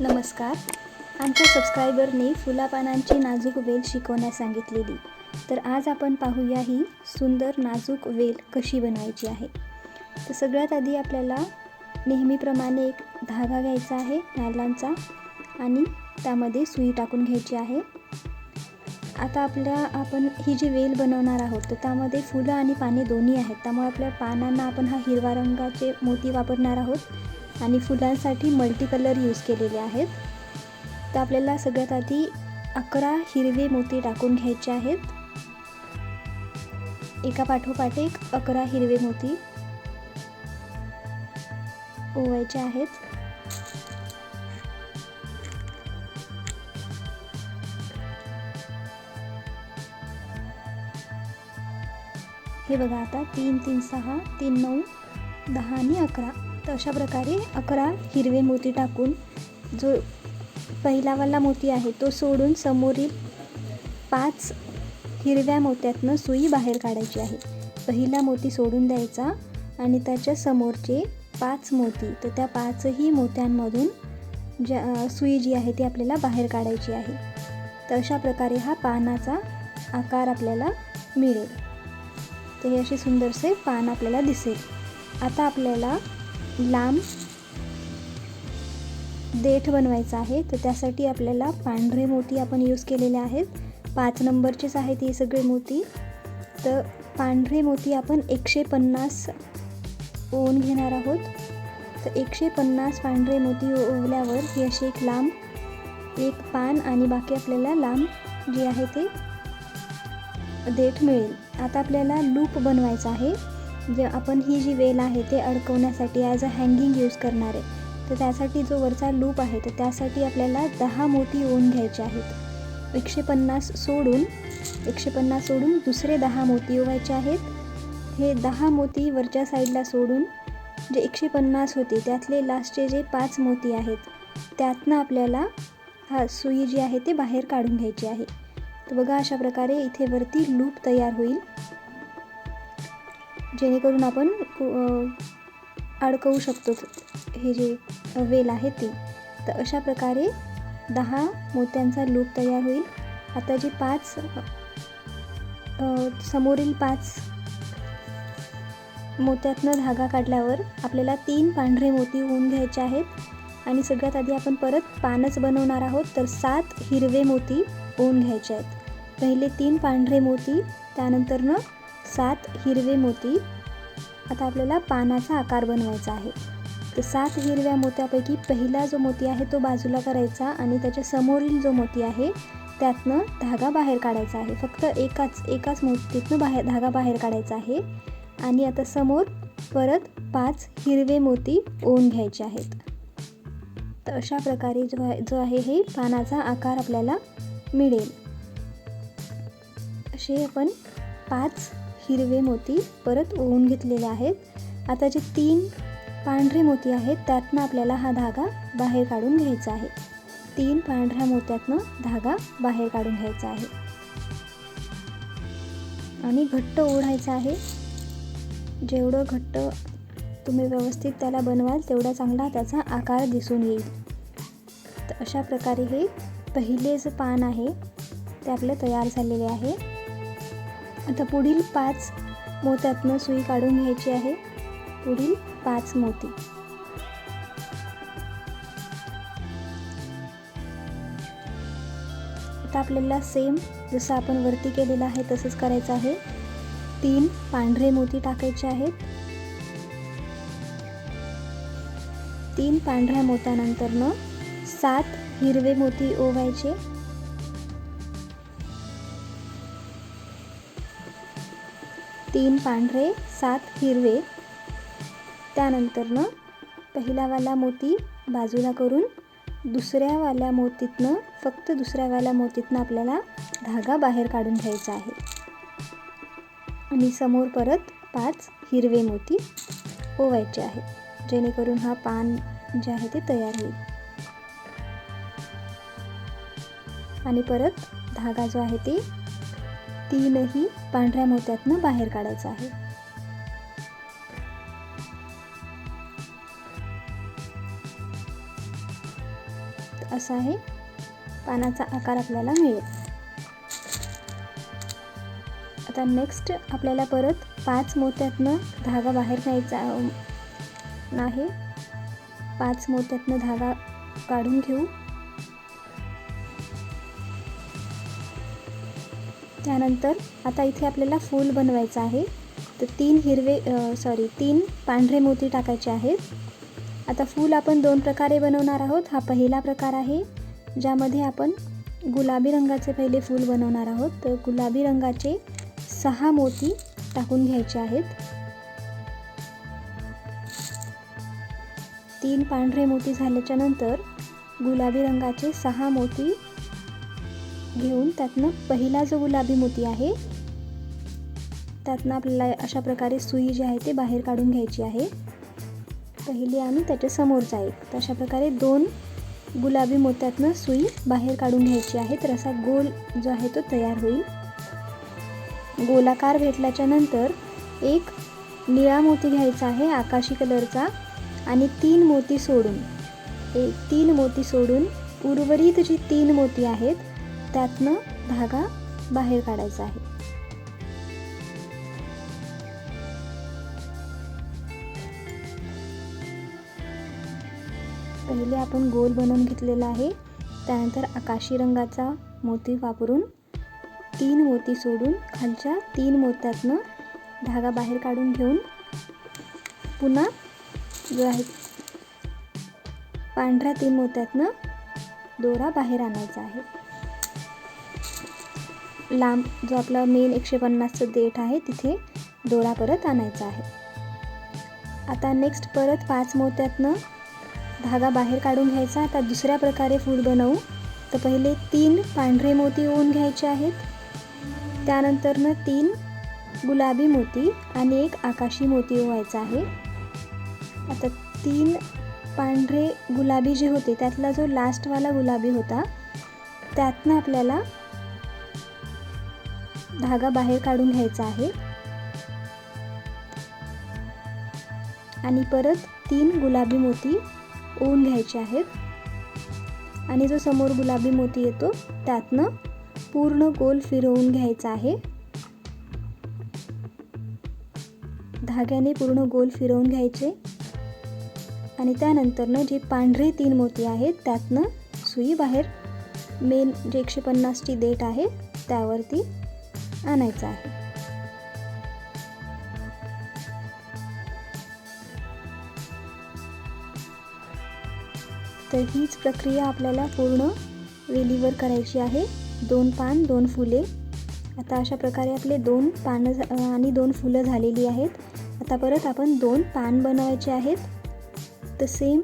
नमस्कार. आमच्या सबस्क्रायबरने फुलापानांची नाजूक वेल शिकवण्यास सांगितलेली. तर आज आपण पाहूया ही सुंदर नाजूक वेल कशी बनवायची आहे. तर सगळ्यात आधी आपल्याला नेहमीप्रमाणे एक धागा घ्यायचा आहे नायलॉनचा आणि त्यामध्ये सुई टाकून घ्यायची आहे. आता आपण ही जी वेल बनवणार आहोत तर त्यामध्ये फुलं आणि पाने दोन्ही आहेत. त्यामुळे आपल्या पानांना आपण हा हिरवा रंगाचे मोती वापरणार आहोत आणि फुलांसाठी मल्टी कलर यूज केलेले आहेत. तर आपल्याला सगळ्यात आधी 11 हिरवे मोती टाकून घ्यायचे आहेत. एका पाठोपाठ एक 11 हिरवे मोती ओवायचे आहेत. हे बघा, आता 3 3 6 3 9 10 आणि 11. तर अशा प्रकारे 11 हिरवे मोती टाकून जो पहिलावाला मोती आहे तो सोडून समोरील 5 हिरव्या मोत्यातनं सुई बाहेर काढायची आहे. पहिला मोती सोडून द्यायचा आणि त्याच्या समोरचे 5 मोती, तर त्या 5ही मोत्यांमधून सुई जी आहे ती आपल्याला बाहेर काढायची आहे. तर अशा प्रकारे हा पानाचा आकार आपल्याला मिळेल. तर हे असे सुंदरसे पान आपल्याला दिसेल. आता आपल्याला लांब देठ बनवायचा आहे. तर त्यासाठी आपल्याला पांढरे मोती आपण यूज केलेले आहेत. 5 नंबरचेच आहेत हे सगळे मोती. तर पांढरे मोती आपण 150 ओवून घेणार आहोत. तर 150 पांढरे मोती ओवल्यावर ही अशी एक लांब एक पान आणि बाकी आपल्याला लांब जे आहे ते देठ मिळेल. आता आपल्याला लूप बनवायचा आहे. जे आपण ही जी वेल आहे ते अडकवण्यासाठी ॲज अ हँगिंग यूज करणार आहे. तर त्यासाठी जो वरचा लूप आहे तर त्यासाठी आपल्याला 10 मोती ओवून घ्यायचे आहेत. 150 सोडून दुसरे 10 मोती ओवायचे आहेत. हे 10 मोती वरच्या साईडला सोडून जे 150 होते त्यातले लास्टचे जे 5 मोती आहेत त्यातनं आपल्याला हा सुई जी आहे ते बाहेर काढून घ्यायची आहे. तर बघा, अशा प्रकारे इथे वरती लूप तयार होईल जेणेकरून आपण अडकवू शकतो हे जे वेल आहे ते. तर अशा प्रकारे 10 मोत्यांचा लूप तयार होईल. आता जी 5 समोरील 5 मोत्यातनं धागा काढल्यावर आपल्याला 3 पांढरे मोती ओवून घ्यायचे आहेत आणि सगळ्यात आधी आपण परत पानच बनवणार आहोत. तर 7 हिरवे मोती ओवून घ्यायचे आहेत. पहिले 3 पांढरे मोती, त्यानंतरनं 7 हिरवे मोती. आता आपल्याला पानाचा आकार बनवायचा आहे. तर 7 हिरव्या मोत्यापैकी पहिला जो मोती आहे तो बाजूला करायचा आणि त्याच्या समोरील जो मोती आहे त्यातनं धागा बाहेर काढायचा आहे. फक्त एकाच मोतीतनं धागा बाहेर काढायचा आहे. आणि आता समोर परत 5 हिरवे मोती ओवून घ्यायचे आहेत. तर अशा प्रकारे जो आहे हे पानाचा आकार आपल्याला मिळेल. असे आपण 5 हिरवे मोती परत ओवून घेतलेले आहेत. आता जे 3 पांढरे मोती आहेत त्यातनं आपल्याला हा धागा बाहेर काढून घ्यायचा आहे. 3 पांढऱ्या मोत्यातनं धागा बाहेर काढून घ्यायचा आहे आणि घट्ट ओढायचा आहे. जेवढं घट्ट तुम्ही व्यवस्थित त्याला बनवाल तेवढा चांगला त्याचा आकार दिसून येईल. तर अशा प्रकारे हे पहिले जे पान आहे ते आपले तयार झालेले आहे. आता पुढील 5 मोत्यातनं सुई काढून घ्यायची आहे. पुढील 5 मोती. आता आपल्याला सेम जसं आपण वरती केलेलं आहे तसंच करायचं आहे. 3 पांढरे मोती टाकायचे आहेत. 3 पांढऱ्या मोत्यानंतरनं 7 हिरवे मोती ओवायचे. 3 पांढरे 7 हिरवे. त्यानंतरनं पहिलावाला मोती बाजूला करून दुसऱ्यावाल्या मोतीतनं आपल्याला धागा बाहेर काढून घ्यायचा आहे आणि समोर परत 5 हिरवे मोती ओवायचे आहेत जेणेकरून हा पान जे आहे ते तयार होईल. आणि परत धागा जो आहे ते 3ही पांढऱ्या मोत्यातनं बाहेर काढायचा आहे. असा हे पानाचा आकार आपल्याला मिळेल. आता नेक्स्ट आपल्याला परत 5 मोत्यातनं धागा बाहेर घ्यायचा आहे. 5 मोत्यातनं धागा काढून घेऊ. त्यानंतर आता इथे आपल्याला फूल बनवायचं आहे. तर 3 पांढरे मोती टाकायचे आहेत. आता फूल आपण 2 प्रकारे बनवणार आहोत. हा पहिला प्रकार आहे ज्यामध्ये आपण गुलाबी रंगाचे पहिले फूल बनवणार आहोत. तर गुलाबी रंगाचे 6 मोती टाकून घ्यायचे आहेत. 3 पांढरे मोती झाल्याच्या नंतर गुलाबी रंगाचे 6 मोती घेऊन त्यातनं पहिला जो गुलाबी मोती आहे त्यातनं आपल्याला अशा प्रकारे सुई जी आहे ते बाहेर काढून घ्यायची आहे. पहिली आणि त्याच्या समोरचा एक. तर अशा प्रकारे 2 गुलाबी मोत्यातनं सुई बाहेर काढून घ्यायची आहे. तर असा गोल जो आहे तो तयार होईल. गोलाकार भेटल्याच्या नंतर एक निळा मोती घ्यायचा आहे आकाशी कलरचा आणि 3 मोती सोडून उर्वरित जी 3 मोती आहेत त्यातनं धागा बाहेर काढायचा आहे. पहिले आपण गोल बनवून घेतलेला आहे. त्यानंतर आकाशी रंगाचा मोती वापरून 3 मोती सोडून खालच्या 3 मोत्यातनं धागा बाहेर काढून घेऊन पुन्हा जो आहे पांढऱ्या 3 मोत्यातनं दोरा बाहेर आणायचा आहे. लांब जो आपला मेन 150चं देठ आहे तिथे दोरा परत आणायचा आहे. आता नेक्स्ट परत 5 मोत्यातनं धागा बाहेर काढून घ्यायचा. आता दुसऱ्या प्रकारे फूल बनवू. तर पहिले 3 पांढरे मोती ओवून घ्यायचे आहेत. त्यानंतरनं 3 गुलाबी मोती आणि एक आकाशी मोती ओवायचा आहे. आता 3 पांढरे गुलाबी जे होते त्यातला जो लास्टवाला गुलाबी होता त्यातनं आपल्याला धागा बाहेर काढून घ्यायचा आहे आणि परत 3 गुलाबी मोती ओवून घ्यायचे आहेत आणि जो समोर गुलाबी मोती येतो त्यातनं पूर्ण गोल फिरवून घ्यायचा आहे. धाग्याने पूर्ण गोल फिरवून घ्यायचे आणि त्यानंतरनं जे पांढरे 3 मोती आहेत त्यातनं सुई बाहेर मेन जे 150ची देठ आहे त्यावरती आणायचं आहे. तर हीच प्रक्रिया आपल्याला पूर्ण वेलीवर करायची आहे. 2 पान 2 फुले. आता अशा प्रकारे आपले 2 पानं आणि 2 फुलं झालेली आहेत. आता परत आपण 2 पान बनवायचे आहेत. तर सेम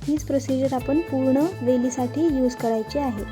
हीच प्रोसिजर आपण पूर्ण वेलीसाठी यूज करायची आहे.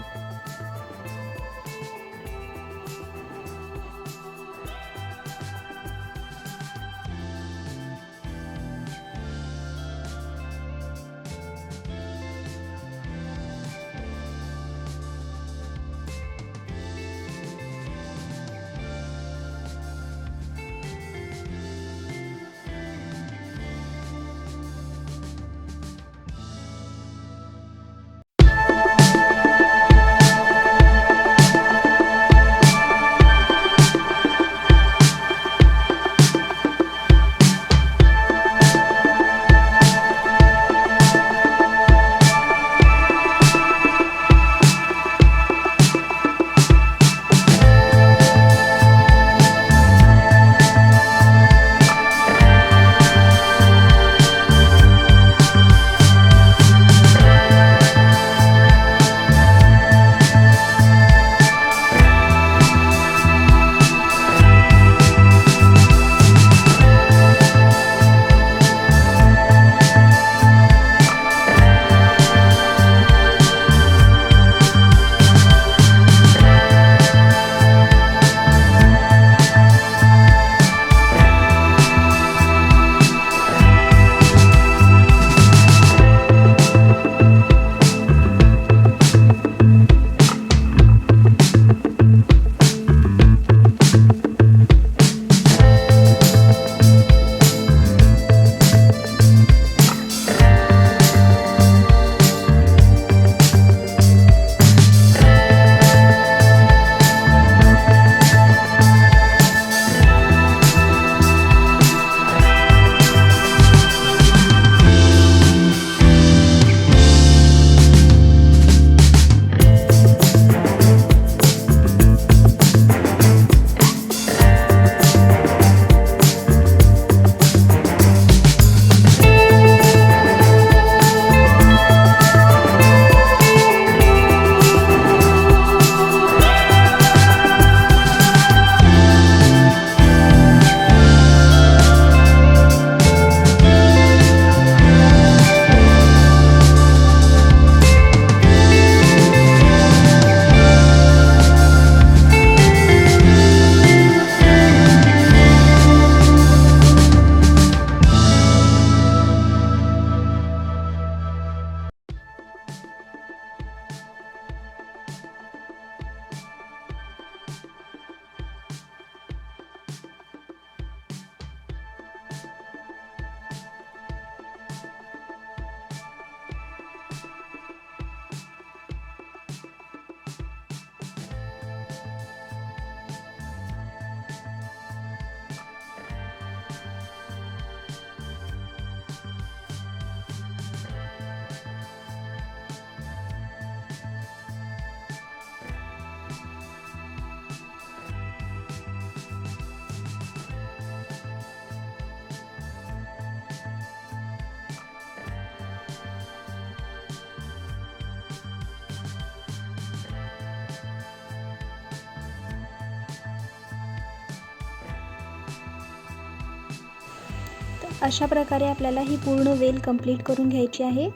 अशा प्रकारे आपल्याला ही पूर्ण वेल कंप्लीट करून घ्यायची आहे.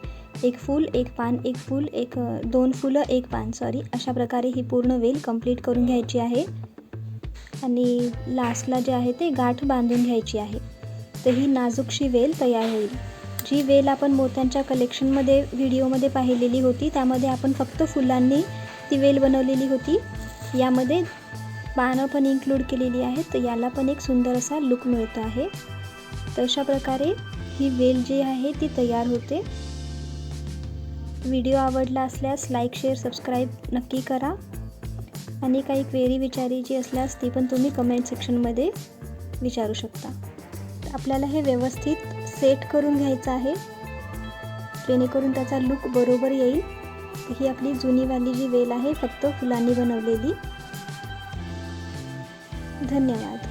एक फूल, एक पान, एक फूल, दोन फुलं, एक पान, अशा प्रकारे ही पूर्ण वेल कंप्लीट करून घ्यायची आहे. आणि लास्टला जे आहे ते गाठ बांधून घ्यायची आहे. तर ही नाजूकशी वेल तयार होईल. जी वेल आपण मोत्यांच्या कलेक्शनमध्ये व्हिडिओमध्ये पाहिलेली होती त्यामध्ये आपण फक्त फुलांनी ती वेल बनवलेली होती. यामध्ये पानं पण इन्क्लूड केलेली आहेत, तर याला पण एक सुंदर असा लुक मिळतो आहे. तर अशा प्रकारे ही वेल जी आहे ती तयार होते. व्हिडिओ आवडला असल्यास लाईक, शेअर, सबस्क्राईब नक्की करा. आणि काही क्वेरी विचारायची असल्यास ती पण तुम्ही कमेंट सेक्शनमध्ये विचारू शकता. आपल्याला हे व्यवस्थित सेट करून घ्यायचं आहे जेणेकरून त्याचा लुक बरोबर येईल. ही आपली जुनीवाली जी वेल आहे फक्त फुलांनी बनवलेली. धन्यवाद.